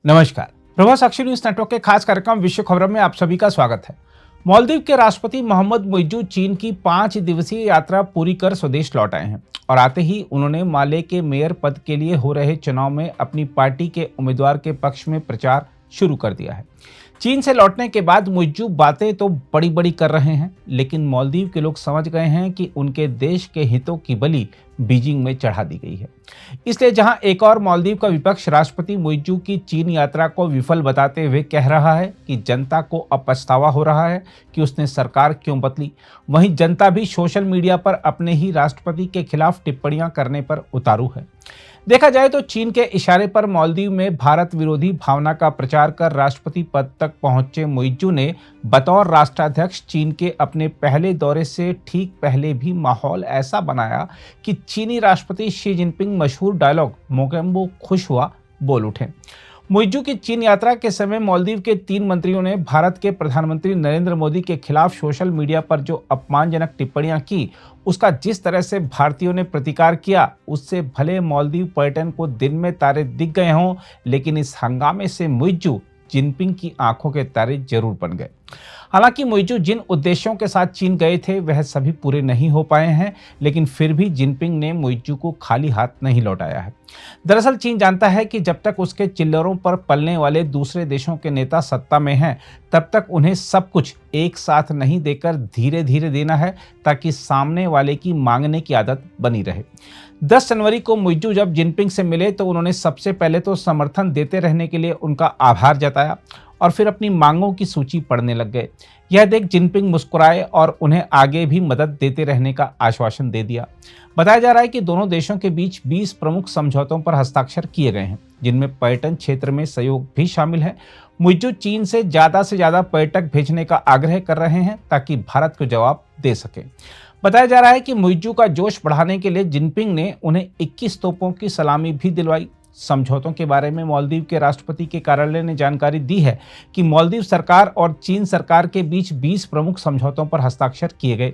नमस्कार। प्रभात साक्षी news network के खास कार्यक्रम विश्व खबरों में आप सभी का स्वागत है। मालदीव के राष्ट्रपति मोहम्मद मुइज्जू चीन की 5 दिवसीय यात्रा पूरी कर स्वदेश लौट आए हैं और आते ही उन्होंने माले के मेयर पद के लिए हो रहे चुनाव में अपनी पार्टी के उम्मीदवार के पक्ष में प्रचार शुरू कर दिया है। चीन से लौटने के बाद मुइज्जू बातें तो बड़ी बड़ी कर रहे हैं, लेकिन मालदीव के लोग समझ गए हैं कि उनके देश के हितों की बलि बीजिंग में चढ़ा दी गई है। इसलिए जहां एक और मालदीव का विपक्ष राष्ट्रपति मुइज्जू की चीन यात्रा को विफल बताते हुए कह रहा है कि जनता को अब पछतावा हो रहा है कि उसने सरकार क्यों बदली, वहीं जनता भी सोशल मीडिया पर अपने ही राष्ट्रपति के खिलाफ टिप्पणियां करने पर उतारू है। देखा जाए तो चीन के इशारे पर मालदीव में भारत विरोधी भावना का प्रचार कर राष्ट्रपति पद तक पहुंचे मुइज्जू ने बतौर राष्ट्राध्यक्ष चीन के अपने पहले दौरे से ठीक पहले भी माहौल ऐसा बनाया कि चीनी राष्ट्रपति शी जिनपिंग मशहूर डायलॉग मोगेम्बो खुश हुआ बोल उठे। मुइज्जू की चीन यात्रा के समय मालदीव के 3 मंत्रियों ने भारत के प्रधानमंत्री नरेंद्र मोदी के खिलाफ सोशल मीडिया पर जो अपमानजनक टिप्पणियां की, उसका जिस तरह से भारतीयों ने प्रतिकार किया, उससे भले मालदीव पर्यटन को दिन में तारे दिख गए हों, लेकिन इस हंगामे से मुइज्जू जिनपिंग की आंखों के तारे जरूर बन गए। हालांकि मुइज्जू जिन उद्देश्यों के साथ चीन गए थे वह सभी पूरे नहीं हो पाए हैं, लेकिन फिर भी जिनपिंग ने मुइज्जू को खाली हाथ नहीं लौटाया है। दरअसल चीन जानता है कि जब तक उसके चिल्लरों पर पलने वाले दूसरे देशों के नेता सत्ता में हैं, तब तक उन्हें सब कुछ एक साथ नहीं देकर धीरे धीरे देना है, ताकि सामने वाले की मांगने की आदत बनी रहे। 10 जनवरी को मुइज्जू जब जिनपिंग से मिले तो उन्होंने सबसे पहले तो समर्थन देते रहने के लिए उनका आभार जताया और फिर अपनी मांगों की सूची पढ़ने लग गए। यह देख जिनपिंग मुस्कुराए और उन्हें आगे भी मदद देते रहने का आश्वासन दे दिया। बताया जा रहा है कि दोनों देशों के बीच 20 प्रमुख समझौतों पर हस्ताक्षर किए गए हैं, जिनमें पर्यटन क्षेत्र में सहयोग भी शामिल है। मुइज्जू चीन से ज्यादा पर्यटक भेजने का आग्रह कर रहे हैं ताकि भारत को जवाब दे सके। बताया जा रहा है कि मुइज्जू का जोश बढ़ाने के लिए जिनपिंग ने उन्हें 21 तोपों की सलामी भी दिलवाई। समझौतों के बारे में मालदीव के राष्ट्रपति के कार्यालय ने जानकारी दी है कि मालदीव सरकार और चीन सरकार के बीच 20 प्रमुख समझौतों पर हस्ताक्षर किए गए।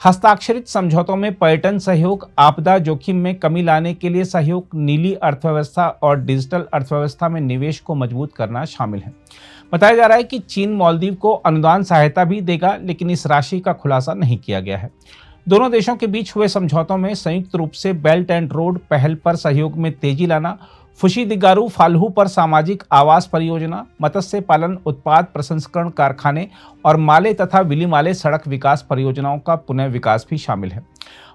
हस्ताक्षरित समझौतों में पर्यटन सहयोग, आपदा जोखिम में कमी लाने के लिए सहयोग, नीली अर्थव्यवस्था और डिजिटल अर्थव्यवस्था में निवेश को मजबूत करना शामिल है। बताया जा रहा है कि चीन मालदीव को अनुदान सहायता भी देगा, लेकिन इस राशि का खुलासा नहीं किया गया है। दोनों देशों के बीच हुए समझौतों में संयुक्त रूप से बेल्ट एंड रोड पहल पर सहयोग में तेजी लाना, फुशी दिगारू फाल्हू पर सामाजिक आवास परियोजना, मत्स्य पालन उत्पाद प्रसंस्करण कारखाने और माले तथा विलीमाले सड़क विकास परियोजनाओं का पुनः विकास भी शामिल है।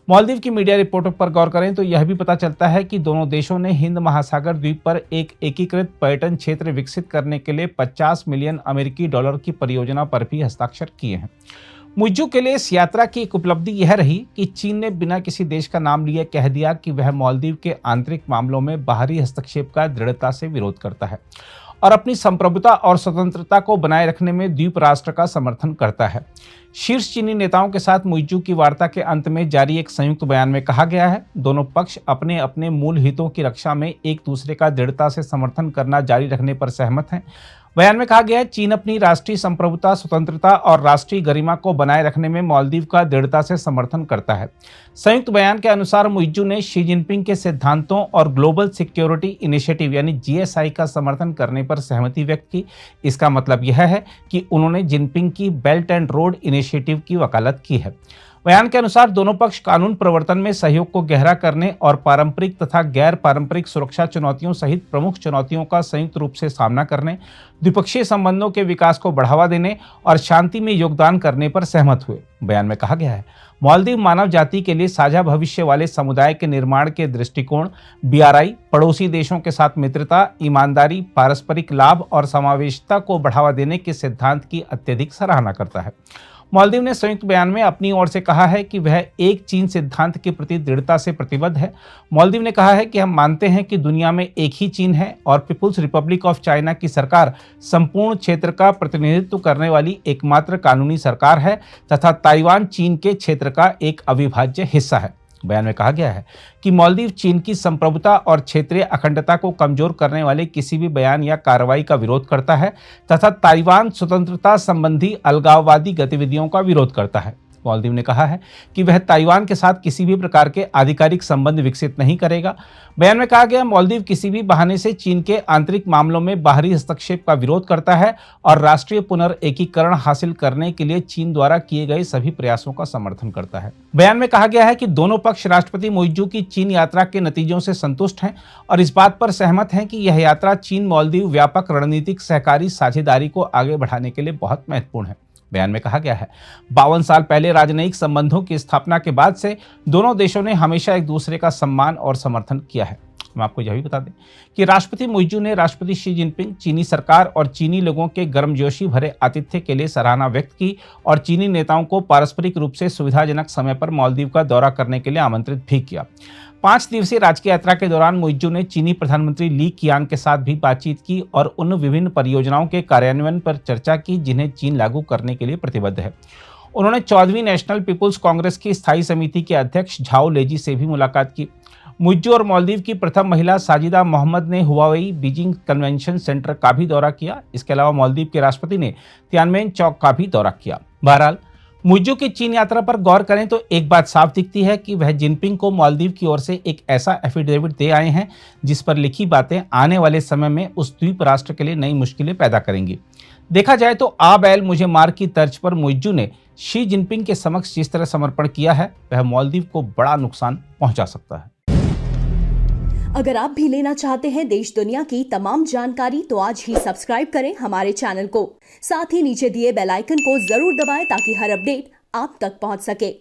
मालदीव की मीडिया रिपोर्टों पर गौर करें तो यह भी पता चलता है कि दोनों देशों ने हिंद महासागर द्वीप पर एक एकीकृत पर्यटन क्षेत्र विकसित करने के लिए 50 मिलियन अमेरिकी डॉलर की परियोजना पर भी हस्ताक्षर किए हैं। मुइज्जू के लिए इस यात्रा की एक उपलब्धि यह रही कि चीन ने बिना किसी देश का नाम लिए कह दिया कि वह मालदीव के आंतरिक मामलों में बाहरी हस्तक्षेप का दृढ़ता से विरोध करता है और अपनी संप्रभुता और स्वतंत्रता को बनाए रखने में द्वीप राष्ट्र का समर्थन करता है। शीर्ष चीनी नेताओं के साथ मुइज्जू की वार्ता के अंत में जारी एक संयुक्त बयान में कहा गया है, दोनों पक्ष अपने अपने मूल हितों की रक्षा में एक दूसरे का दृढ़ता से समर्थन करना जारी रखने पर सहमत हैं। बयान में कहा गया है, चीन अपनी राष्ट्रीय संप्रभुता, स्वतंत्रता और राष्ट्रीय गरिमा को बनाए रखने में मालदीव का दृढ़ता से समर्थन करता है। संयुक्त बयान के अनुसार मुइज्जू ने शी जिनपिंग के सिद्धांतों और ग्लोबल सिक्योरिटी इनिशिएटिव यानी GSI का समर्थन करने पर सहमति व्यक्त की। इसका मतलब यह है कि उन्होंने जिनपिंग की बेल्ट एंड रोड इनिशिएटिव की वकालत की है। बयान के अनुसार दोनों पक्ष कानून प्रवर्तन में सहयोग को गहरा करने और पारंपरिक तथा गैर पारंपरिक सुरक्षा चुनौतियों सहित प्रमुख चुनौतियों का संयुक्त रूप से सामना करने, द्विपक्षीय संबंधों के विकास को बढ़ावा देने और शांति में योगदान करने पर सहमत हुए। बयान में कहा गया है, मालदीव मानव जाति के लिए साझा भविष्य वाले समुदाय के निर्माण के दृष्टिकोण, BRI, पड़ोसी देशों के साथ मित्रता, ईमानदारी, पारस्परिक लाभ और समावेशिता को बढ़ावा देने के सिद्धांत की अत्यधिक सराहना करता है। मालदीव ने संयुक्त बयान में अपनी ओर से कहा है कि वह एक चीन सिद्धांत के प्रति दृढ़ता से प्रतिबद्ध है। मालदीव ने कहा है कि हम मानते हैं कि दुनिया में एक ही चीन है और पीपुल्स रिपब्लिक ऑफ चाइना की सरकार संपूर्ण क्षेत्र का प्रतिनिधित्व करने वाली एकमात्र कानूनी सरकार है तथा ताइवान चीन के क्षेत्र का एक अविभाज्य हिस्सा है। बयान में कहा गया है कि मालदीव चीन की संप्रभुता और क्षेत्रीय अखंडता को कमजोर करने वाले किसी भी बयान या कार्रवाई का विरोध करता है तथा ताइवान स्वतंत्रता संबंधी अलगाववादी गतिविधियों का विरोध करता है। मालदीव ने कहा है कि वह ताइवान के साथ किसी भी प्रकार के आधिकारिक संबंध विकसित नहीं करेगा। बयान में कहा गया, मालदीव किसी भी बहाने से चीन के आंतरिक मामलों में बाहरी हस्तक्षेप का विरोध करता है और राष्ट्रीय पुनर्एकीकरण हासिल करने के लिए चीन द्वारा किए गए सभी प्रयासों का समर्थन करता है। बयान में कहा गया है कि दोनों पक्ष राष्ट्रपति मुइज्जू की चीन यात्रा के नतीजों से संतुष्ट हैं और इस बात पर सहमत हैं कि यह यात्रा चीन मालदीव व्यापक रणनीतिक सहकारी साझेदारी को आगे बढ़ाने के लिए बहुत महत्वपूर्ण है। बयान में कहा गया है, 52 साल पहले राजनयिक संबंधों की स्थापना के बाद से दोनों देशों ने हमेशा एक दूसरे का सम्मान और समर्थन किया है। हम आपको यह भी बता दें कि राष्ट्रपति मुइज्जू ने राष्ट्रपति शी जिनपिंग, चीनी सरकार और चीनी लोगों के गर्मजोशी भरे आतिथ्य के लिए सराहना व्यक्त की और चीनी नेताओं को पारस्परिक रूप से सुविधाजनक समय पर मालदीव का दौरा करने के लिए आमंत्रित भी किया। 5 दिवसीय राजकीय यात्रा के दौरान मुइज्जू ने चीनी प्रधानमंत्री ली कियान के साथ भी बातचीत की और उन विभिन्न परियोजनाओं के कार्यान्वयन पर चर्चा की जिन्हें चीन लागू करने के लिए प्रतिबद्ध है। उन्होंने 14वीं नेशनल पीपुल्स कांग्रेस की स्थायी समिति के अध्यक्ष झाओ लेजी से भी मुलाकात की। मुइज्जू और मालदीव की प्रथम महिला साजिदा मोहम्मद ने हुआवेई बीजिंग कन्वेंशन सेंटर का भी दौरा किया। इसके अलावा मालदीव के राष्ट्रपति ने तियानमेन चौक का भी दौरा किया। बहरहाल, मुइज्जू की चीन यात्रा पर गौर करें तो एक बात साफ दिखती है कि वह जिनपिंग को मालदीव की ओर से एक ऐसा एफिडेविट दे आए हैं जिस पर लिखी बातें आने वाले समय में उस द्वीप राष्ट्र के लिए नई मुश्किलें पैदा करेंगी। देखा जाए तो आ बैल मुझे मार की तर्ज पर मुइज्जू ने शी जिनपिंग के समक्ष जिस तरह समर्पण किया है, वह मालदीव को बड़ा नुकसान पहुंचा सकता है। अगर आप भी लेना चाहते हैं देश दुनिया की तमाम जानकारी तो आज ही सब्सक्राइब करें हमारे चैनल को। साथ ही नीचे दिए बेल आइकन को जरूर दबाएं ताकि हर अपडेट आप तक पहुंच सके।